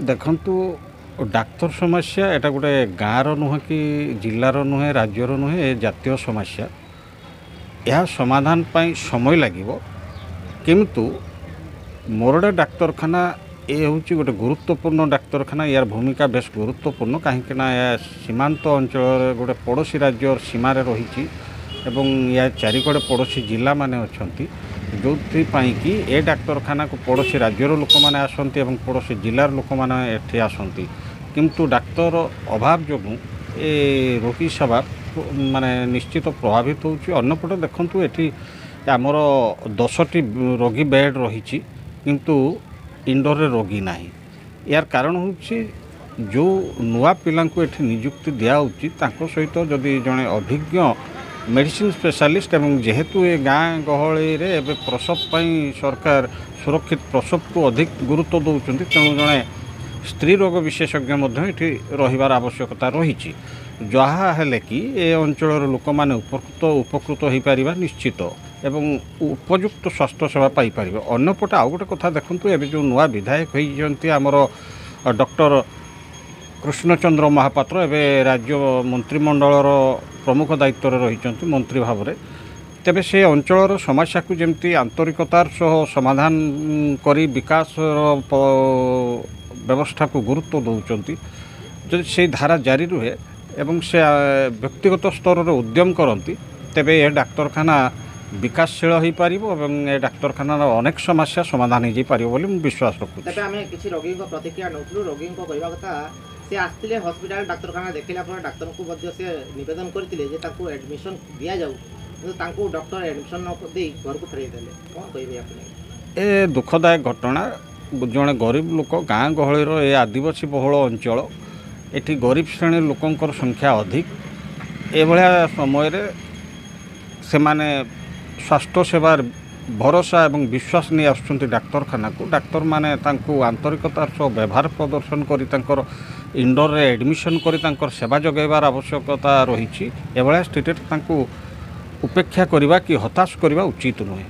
ଦେଖନ୍ତୁ ଡାକ୍ତର ସମସ୍ୟା ଏଟା ଗୋଟେ ଗାଁର ନୁହେଁ କି ଜିଲ୍ଲାର ନୁହେଁ ରାଜ୍ୟର ନୁହେଁ ଏ ଜାତୀୟ ସମସ୍ୟା। ଏହା ସମାଧାନ ପାଇଁ ସମୟ ଲାଗିବ କିନ୍ତୁ ମୋରଡା ଡାକ୍ତରଖାନା ଏ ହେଉଛି ଗୋଟେ ଗୁରୁତ୍ୱପୂର୍ଣ୍ଣ ଡାକ୍ତରଖାନା। ୟାର ଭୂମିକା ବେଶ ଗୁରୁତ୍ୱପୂର୍ଣ୍ଣ କାହିଁକିନା ଏହା ସୀମାନ୍ତ ଅଞ୍ଚଳରେ ଗୋଟେ ପଡ଼ୋଶୀ ରାଜ୍ୟର ସୀମାରେ ରହିଛି ଏବଂ ୟା ଚାରିକଡ଼େ ପଡ଼ୋଶୀ ଜିଲ୍ଲାମାନେ ଅଛନ୍ତି ଯେଉଁଥିପାଇଁ କି ଏ ଡାକ୍ତରଖାନାକୁ ପଡ଼ୋଶୀ ରାଜ୍ୟର ଲୋକମାନେ ଆସନ୍ତି ଏବଂ ପଡ଼ୋଶୀ ଜିଲ୍ଲାର ଲୋକମାନେ ଏଠି ଆସନ୍ତି କିନ୍ତୁ ଡାକ୍ତର ଅଭାବ ଯୋଗୁଁ ଏ ରୋଗୀ ସେବା ମାନେ ନିଶ୍ଚିତ ପ୍ରଭାବିତ ହେଉଛି। ଅନ୍ୟପଟେ ଦେଖନ୍ତୁ ଏଠି ଆମର 10ଟି ରୋଗୀ ବେଡ଼୍ ରହିଛି କିନ୍ତୁ ଇଣ୍ଡୋରରେ ରୋଗୀ ନାହିଁ। ଏହାର କାରଣ ହେଉଛି ଯେଉଁ ନୂଆ ପିଲାଙ୍କୁ ଏଠି ନିଯୁକ୍ତି ଦିଆହେଉଛି ତାଙ୍କ ସହିତ ଯଦି ଜଣେ ଅଭିଜ୍ଞ ମେଡ଼ିସିନ ସ୍ପେଶାଲିଷ୍ଟ ଏବଂ ଯେହେତୁ ଏ ଗାଁ ଗହଳିରେ ଏବେ ପ୍ରସବ ପାଇଁ ସରକାର ସୁରକ୍ଷିତ ପ୍ରସବକୁ ଅଧିକ ଗୁରୁତ୍ୱ ଦେଉଛନ୍ତି ତେଣୁ ଜଣେ ସ୍ତ୍ରୀ ରୋଗ ବିଶେଷଜ୍ଞ ମଧ୍ୟ ଏଠି ରହିବାର ଆବଶ୍ୟକତା ରହିଛି। ଯାହା ହେଲେ କି ଏ ଅଞ୍ଚଳର ଲୋକମାନେ ଉପକୃତ ହୋଇପାରିବା ନିଶ୍ଚିତ ଏବଂ ଉପଯୁକ୍ତ ସ୍ୱାସ୍ଥ୍ୟ ସେବା ପାଇପାରିବେ। ଅନ୍ୟପଟେ ଆଉ ଗୋଟେ କଥା ଦେଖନ୍ତୁ ଏବେ ଯେଉଁ ନୂଆ ବିଧାୟକ ହୋଇଛନ୍ତି ଆମର ଡକ୍ଟର କୃଷ୍ଣଚନ୍ଦ୍ର ମହାପାତ୍ର ଏବେ ରାଜ୍ୟ ମନ୍ତ୍ରିମଣ୍ଡଳର ପ୍ରମୁଖ ଦାୟିତ୍ୱରେ ରହିଛନ୍ତି ମନ୍ତ୍ରୀ ଭାବରେ। ତେବେ ସେ ଅଞ୍ଚଳର ସମସ୍ୟାକୁ ଯେମିତି ଆନ୍ତରିକତାର ସହ ସମାଧାନ କରି ବିକାଶର ବ୍ୟବସ୍ଥାକୁ ଗୁରୁତ୍ୱ ଦେଉଛନ୍ତି ଯଦି ସେଇ ଧାରା ଜାରି ରୁହେ ଏବଂ ସେ ବ୍ୟକ୍ତିଗତ ସ୍ତରରେ ଉଦ୍ୟମ କରନ୍ତି ତେବେ ଏ ଡାକ୍ତରଖାନା ବିକାଶଶୀଳ ହୋଇପାରିବ ଏବଂ ଏ ଡାକ୍ତରଖାନାର ଅନେକ ସମସ୍ୟା ସମାଧାନ ହୋଇଯାଇପାରିବ ବୋଲି ମୁଁ ବିଶ୍ୱାସ ରଖୁଛି। ତେବେ ଆମେ କିଛି ରୋଗୀଙ୍କ ପ୍ରତିକ୍ରିୟା ନେଉଥିଲୁ। ରୋଗୀଙ୍କ କହିବା କଥା ସେ ଆସିଥିଲେ ହସ୍ପିଟାଲ ଡାକ୍ତରଖାନା ଦେଖିଲା ପରେ ଡାକ୍ତରଙ୍କୁ ମଧ୍ୟ ସେ ନିବେଦନ କରିଥିଲେ ଯେ ତାଙ୍କୁ ଆଡମିସନ୍ ଦିଆଯାଉ କିନ୍ତୁ ତାଙ୍କୁ ଡକ୍ଟର ଆଡମିସନ୍ ନ ଦେଇ ଘରକୁ ଫେରାଇ ଦେଲେ। କ'ଣ କହିବେ ଆପଣ? ଏ ଦୁଃଖଦାୟକ ଘଟଣା। ଜଣେ ଗରିବ ଲୋକ ଗାଁ ଗହଳିର ଏ ଆଦିବାସୀ ବହୁଳ ଅଞ୍ଚଳ ଏଠି ଗରିବ ଶ୍ରେଣୀର ଲୋକଙ୍କର ସଂଖ୍ୟା ଅଧିକ। ଏଭଳିଆ ସମୟରେ ସେମାନେ ସ୍ୱାସ୍ଥ୍ୟ ସେବାର ଭରସା ଏବଂ ବିଶ୍ୱାସ ନେଇ ଆସୁଛନ୍ତି ଡାକ୍ତରଖାନାକୁ। ଡାକ୍ତରମାନେ ତାଙ୍କୁ ଆନ୍ତରିକତାର ସହ ବ୍ୟବହାର ପ୍ରଦର୍ଶନ କରି ତାଙ୍କର ଇଣ୍ଡୋରରେ ଆଡ଼ମିସନ୍ କରି ତାଙ୍କର ସେବା ଯୋଗାଇବାର ଆବଶ୍ୟକତା ରହିଛି। ଏଭଳିଆ ସ୍ଥିତିରେ ତାଙ୍କୁ ଉପେକ୍ଷା କରିବା କି ହତାଶ କରିବା ଉଚିତ ନୁହେଁ।